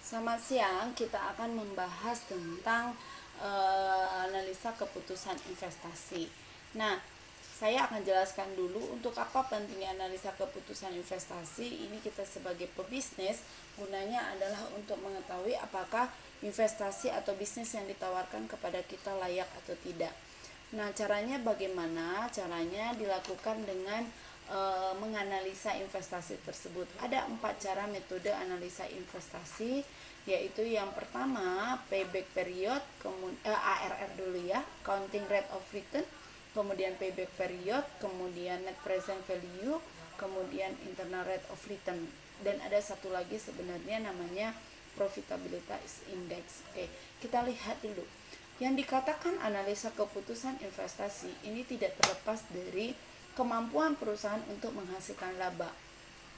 Selamat siang, kita akan membahas tentang analisa keputusan investasi. Nah, saya akan jelaskan dulu untuk apa pentingnya analisa keputusan investasi. Ini kita sebagai pebisnis, gunanya adalah untuk mengetahui apakah investasi atau bisnis yang ditawarkan kepada kita layak atau tidak. Nah, caranya bagaimana? Caranya dilakukan dengan menganalisa investasi tersebut. Ada 4 cara metode analisa investasi, yaitu yang pertama payback period, ARR dulu ya, counting rate of return, kemudian payback period, kemudian net present value, kemudian internal rate of return, dan ada satu lagi sebenarnya namanya profitability index. Oke, kita lihat dulu. Yang dikatakan analisa keputusan investasi ini tidak terlepas dari kemampuan perusahaan untuk menghasilkan laba.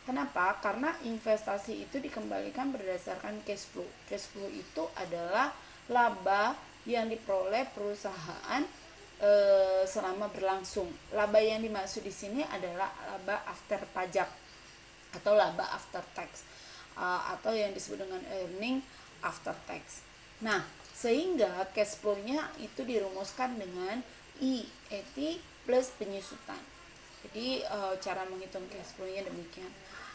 Kenapa? Karena investasi itu dikembalikan berdasarkan cash flow. Cash flow itu adalah laba yang diperoleh perusahaan selama berlangsung. Laba yang dimaksud di sini adalah laba after pajak atau laba after tax, atau yang disebut dengan earning after tax. Nah, sehingga cash flow-nya itu dirumuskan dengan EAT plus penyusutan. Jadi cara menghitung cash flow-nya demikian.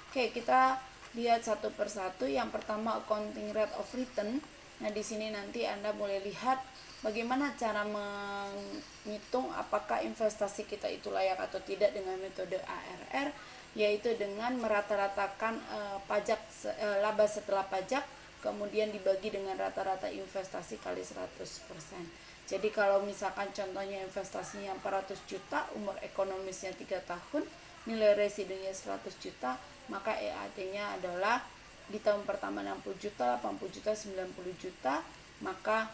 Oke, kita lihat satu persatu. Yang pertama accounting rate of return. Nah, di sini nanti Anda boleh lihat bagaimana cara menghitung apakah investasi kita itu layak atau tidak dengan metode ARR, yaitu dengan merata-ratakan laba setelah pajak, kemudian dibagi dengan rata-rata investasi kali 100%. Jadi kalau misalkan contohnya investasinya 400 juta, umur ekonomisnya 3 tahun, nilai residunya 100 juta, maka EAT-nya adalah di tahun pertama 60 juta, 80 juta, 90 juta, maka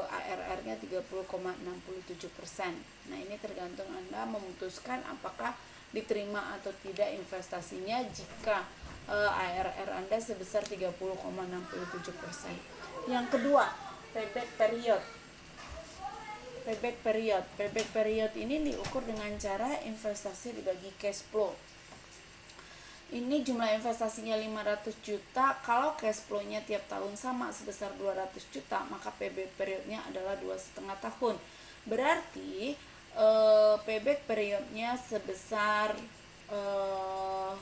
ARR-nya 30,67%. Nah, ini tergantung Anda memutuskan apakah diterima atau tidak investasinya jika ARR Anda sebesar 30,67%. Yang kedua, payback period. Payback period ini diukur dengan cara investasi dibagi cash flow. Ini jumlah investasinya 500 juta, kalau cash flow-nya tiap tahun sama sebesar 200 juta, maka payback periodnya adalah 2,5 tahun. Berarti payback periodnya sebesar 500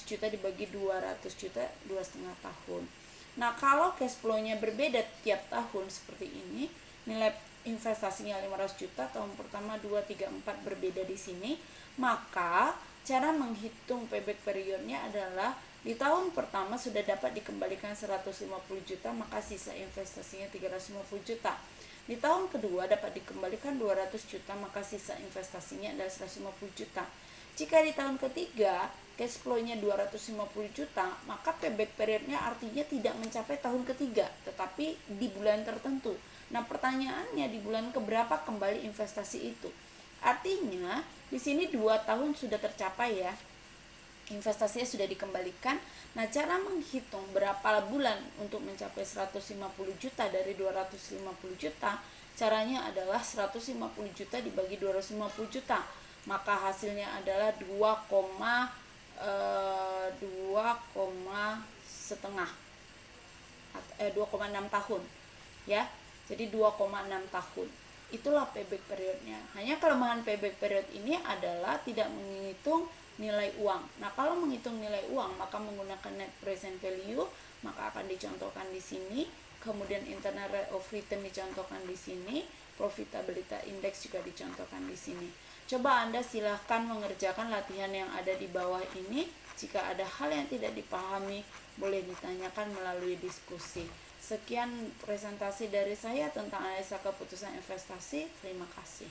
juta dibagi 200 juta, 2,5 tahun. Nah, kalau cash flow-nya berbeda tiap tahun seperti ini, nilai investasinya 500 juta, tahun pertama 2, 3, 4 berbeda di sini, maka cara menghitung payback periodnya adalah di tahun pertama sudah dapat dikembalikan 150 juta, maka sisa investasinya 350 juta. Di tahun kedua dapat dikembalikan 200 juta, maka sisa investasinya adalah 150 juta. Jika di tahun ketiga cash flow-nya 250 juta, maka payback periodnya artinya tidak mencapai tahun ketiga, tetapi di bulan tertentu. Nah, pertanyaannya di bulan keberapa kembali investasi itu? Artinya di sini 2 tahun sudah tercapai ya, investasinya sudah dikembalikan. Nah, cara menghitung berapa bulan untuk mencapai 150 juta dari 250 juta, caranya adalah 150 juta dibagi 250 juta, maka hasilnya adalah 2,6 tahun ya. Jadi 2,6 tahun. Itulah payback periodnya. Hanya kelemahan payback period ini adalah tidak menghitung nilai uang. Nah, kalau menghitung nilai uang, maka menggunakan net present value, maka akan dicontohkan di sini. Kemudian internal rate of return dicontohkan di sini, profitability index juga dicontohkan di sini. Coba Anda silahkan mengerjakan latihan yang ada di bawah ini. Jika ada hal yang tidak dipahami, boleh ditanyakan melalui diskusi. Sekian presentasi dari saya tentang analisa keputusan investasi. Terima kasih.